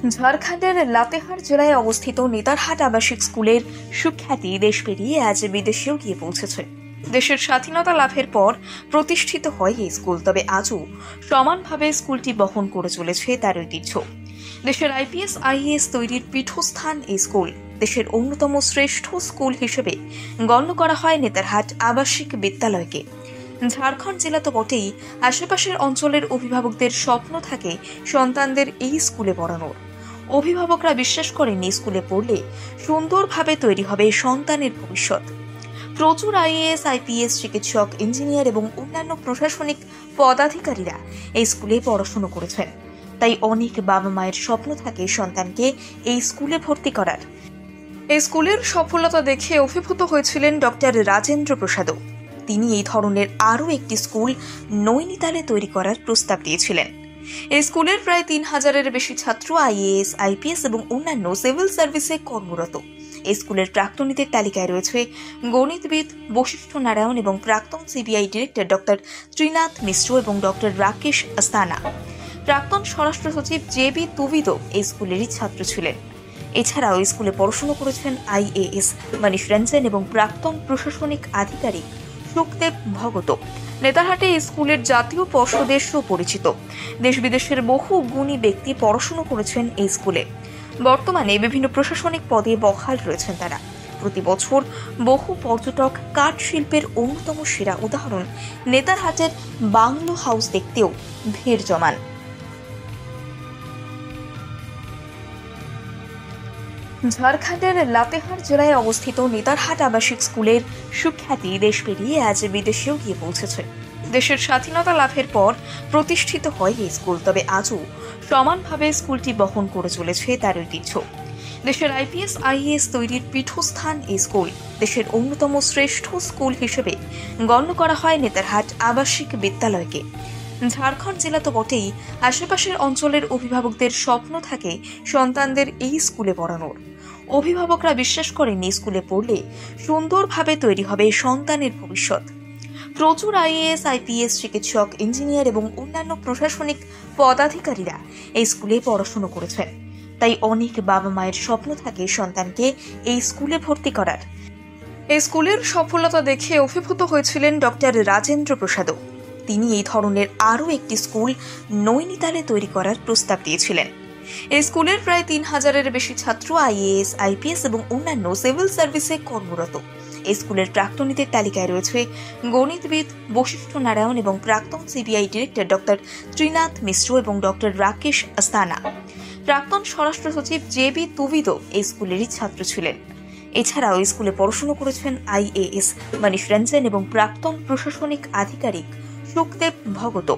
ঝাড়খণ্ডের লাতেহার জেলায় অবস্থিত নেতারহাট আবাসিক স্কুলের সুখ্যাতি দেশ পেরিয়ে আজ বিদেশেও গিয়ে পৌঁছেছে। দেশের স্বাধীনতা লাভের পর প্রতিষ্ঠিত হয় এই স্কুল, তবে আজও সমানভাবে স্কুলটি বহন করে চলেছে তার ঐতিহ্য। দেশের আইপিএস আইএএস তৈরির পীঠস্থান এই স্কুল। দেশের অন্যতম শ্রেষ্ঠ স্কুল হিসেবে গণ্য করা হয় নেতারহাট আবাসিক বিদ্যালয়কে। ঝাড়খণ্ড জেলা তো বটেই, আশেপাশের অঞ্চলের অভিভাবকদের স্বপ্ন থাকে সন্তানদের এই স্কুলে পড়ানোর। অভিভাবকরা বিশ্বাস করেন এই স্কুলে পড়লে সুন্দরভাবে তৈরি হবে সন্তানের ভবিষ্যৎ। প্রচুর আইএএস আইপিএস চিকিৎসক ইঞ্জিনিয়ার এবং অন্যান্য প্রশাসনিক পদাধিকারীরা এই স্কুলে পড়াশোনা করেছেন। তাই অনেক বাবা মায়ের স্বপ্ন থাকে সন্তানকে এই স্কুলে ভর্তি করার। এই স্কুলের সফলতা দেখে অভিভূত হয়েছিলেন ডক্টর রাজেন্দ্র প্রসাদও। তিনি এই ধরনের আরও একটি স্কুল নৈনিতালে তৈরি করার প্রস্তাব দিয়েছিলেন। এই স্কুলের প্রায় ৩,০০০-এর বেশি ছাত্র আইএএস আইপিএস এবং অন্যান্য সিভিল সার্ভিসে কর্মরত। এই স্কুলের প্রাক্তনীদের তালিকায় রয়েছে গণিতবিদ বশিষ্ঠ নারায়ণ এবং প্রাক্তন সিবিআই ডিরেক্টর ডক্টর ত্রিনাথ মিশ্র এবং ডক্টর রাকেশ আস্তানা। প্রাক্তন স্বরাষ্ট্র সচিব জেবি তুবিদও এই স্কুলেরই ছাত্র ছিলেন। এছাড়াও এই স্কুলে পড়াশোনা করেছেন আইএএস মনীষ রঞ্জন এবং প্রাক্তন প্রশাসনিক আধিকারিক সুখদেব ভগত। নেতারহাটে এই স্কুলের জাতীয় পর্ষদের সুপরিচিত। দেশ বিদেশের বহু গুণী ব্যক্তি পড়াশোনা করেছেন এই স্কুলে। বর্তমানে বিভিন্ন প্রশাসনিক পদে বহাল রয়েছেন তারা। প্রতি বছর বহু পর্যটক কাঠ শিল্পের অন্যতম সেরা উদাহরণ নেতারহাটের বাংলো হাউস দেখতেও ভিড় জমান। ঝাড়খণ্ডের লাতেহার জেলায় অবস্থিত নেতারহাট আবাসিক স্কুলের সুখ্যাতি দেশ পেরিয়ে আজ বিদেশেও গিয়ে পৌঁছেছে। দেশের স্বাধীনতা লাভের পর প্রতিষ্ঠিত হয় এই স্কুল, তবে আজও সমানভাবে স্কুলটি বহন করে চলেছে তার ঐতিহ্য। দেশের আইপিএস আইএএস তৈরির পীঠস্থান এই স্কুল। দেশের অন্যতম শ্রেষ্ঠ স্কুল হিসেবে গণ্য করা হয় নেতারহাট আবাসিক বিদ্যালয়কে। ঝাড়খণ্ড জেলা তো বটেই, আশেপাশের অঞ্চলের অভিভাবকদের স্বপ্ন থাকে সন্তানদের এই স্কুলে পড়ানোর। অভিভাবকরা বিশ্বাস করেন এই স্কুলে পড়লে সুন্দরভাবে তৈরি হবে সন্তানের ভবিষ্যৎ। প্রচুর আইএএস আইপিএস চিকিৎসক ইঞ্জিনিয়ার এবং অন্যান্য প্রশাসনিক পদাধিকারীরা এই স্কুলে পড়াশোনা করেছেন। তাই অনেক বাবা মায়ের স্বপ্ন থাকে সন্তানকে এই স্কুলে ভর্তি করার। এই স্কুলের সফলতা দেখে অভিভূত হয়েছিলেন ডক্টর রাজেন্দ্র প্রসাদও। তিনি এই ধরনের আরও একটি স্কুল নৈনিতালে তৈরি করার প্রস্তাব দিয়েছিলেন। এই স্কুলের প্রায় ৩,০০০-এর বেশি ছাত্র আইএএস আইপিএস এবং অন্যান্য সিভিল সার্ভিসে কর্মরত। এই স্কুলের প্রাক্তনীদের তালিকায় রয়েছে গণিতবিদ বশিষ্ঠ নারায়ণ এবং প্রাক্তন সিবিআই ডিরেক্টর ডক্টর ত্রিনাথ মিশ্র এবং ডক্টর রাকেশ আস্তানা। প্রাক্তন স্বরাষ্ট্র সচিব জেবি তুবিদও এই স্কুলেরই ছাত্র ছিলেন। এছাড়াও এই স্কুলে পড়াশোনা করেছেন আইএএস মনীষ রঞ্জন এবং প্রাক্তন প্রশাসনিক আধিকারিক সুখদেব ভগত।